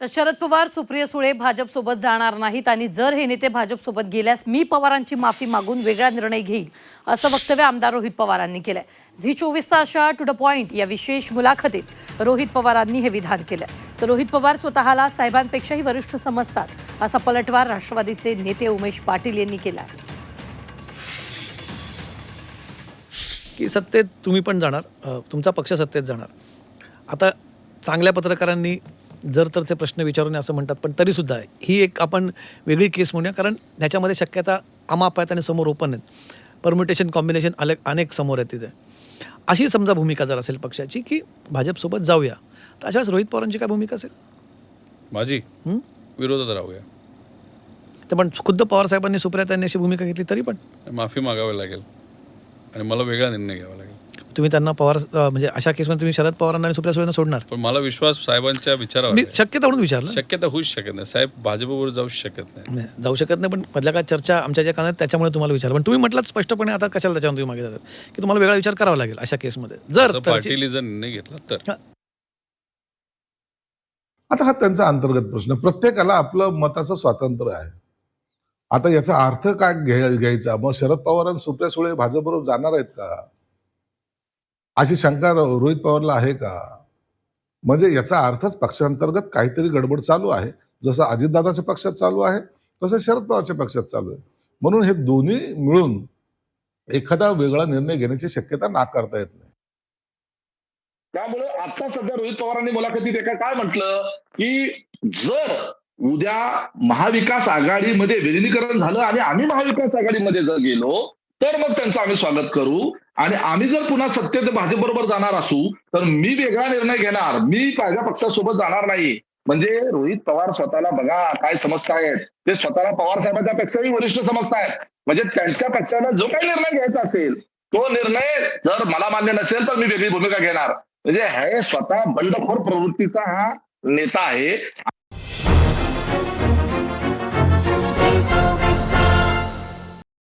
तर शरद पवार, सुप्रिया सुळे भाजपसोबत जाणार नाहीत आणि जर हे नेते भाजपसोबत गेल्यास मी पवारांची माफी मागून वेगळा निर्णय घेईल, असं वक्तव्य आमदार रोहित पवारांनी केलंय. झी 24 तासच्या टू द पॉइंट या विशेष मुलाखतीत रोहित पवारांनी हे विधान केलं. तर रोहित पवार स्वतःला साहेबांपेक्षाही वरिष्ठ समजतात, असा पलटवार राष्ट्रवादीचे नेते उमेश पाटील यांनी केला. की सत्तेत तुम्ही पण जाणार, तुमचा पक्ष सत्तेत जाणार. आता चांगल्या पत्रकारांनी जर तरचे प्रश्न विचारून असं म्हणतात, पण तरीसुद्धा ही एक आपण वेगळी केस म्हणूया, कारण ह्याच्यामध्ये शक्यता अमाप आहेत आणि समोर ओपन आहेत. परम्युटेशन कॉम्बिनेशन अनेक समोर आहेत तिथे. अशी समजा भूमिका जर असेल पक्षाची की भाजपसोबत जाऊया, तर अशाच रोहित पवारांची काय भूमिका असेल? माझी विरोधात राहूया. तर पण खुद्द पवारसाहेबांनी, सुप्रिया त्यांनी अशी भूमिका घेतली तरी पण माफी मागावी लागेल आणि मला वेगळा निर्णय घ्यावा लागेल. तुम्ही त्यांना पवार म्हणजे अशा केसमध्ये तुम्ही शरद पवारांना आणि सुप्रिया सुळेंना सोडणार? पण मला विश्वास साहेबांच्या विचारावर मी आहे. शक्यता म्हणून विचारलं. शक्यता होऊच शकत नाही. साहेब भाजपवर जाऊ शकत नाही. नाही, जाऊ शकत नाही, पण मधल्या काय चर्चा आमच्या ज्या कानात त्याच्यामुळे तुम्हाला विचारलं. पण तुम्ही म्हटलात स्पष्टपणे, आता कशाला त्याच्यावर तुम्ही मागे जातात की तुम्हाला वेगळा विचार करावा लागेल अशा केसमध्ये जर असं पाटील जर निर्णय घेतला तर. आता हा त्यांचा अंतर्गत प्रश्न. प्रत्येकाला आपलं मताचं स्वातंत्र्य आहे. आता याचा अर्थ काय घ्यायचा? मग शरद पवार आणि सुप्रिया सुळे भाजपबरोबर जाणार आहेत का, अशी शंका रोहित पवारला आहे का? म्हणजे याचा अर्थच पक्षांतर्गत काहीतरी गडबड चालू आहे. जसं अजितदादाच्या पक्षात चालू आहे, तसं शरद पवारच्या पक्षात चालू आहे. म्हणून हे दोन्ही मिळून एखादा वेगळा निर्णय घेण्याची शक्यता नाकारता येत नाही. त्यामुळे आता सध्या रोहित पवारांनी मुलाखतीत एका काय म्हटलं की जर उद्या महाविकास आघाडीमध्ये विलिनीकरण झालं आणि आम्ही महाविकास आघाडीमध्ये जर गेलो तर मग त्यांचं आम्ही स्वागत करू, आणि आम्ही जर पुन्हा सत्तेत भाजप बरोबर जाणार असू तर मी वेगळा निर्णय घेणार, मी माझ्या पक्षासोबत जाणार नाही. म्हणजे रोहित पवार स्वतःला बघा काय समजतायत, ते स्वतःला पवार साहेबांच्या पेक्षाही वरिष्ठ समजतायत. म्हणजे त्यांच्या पक्षाला जो काही निर्णय घ्यायचा असेल तो निर्णय जर मला मान्य नसेल तर मी वेगळी भूमिका घेणार. म्हणजे हे स्वतः बंडखोर प्रवृत्तीचा हा नेता आहे.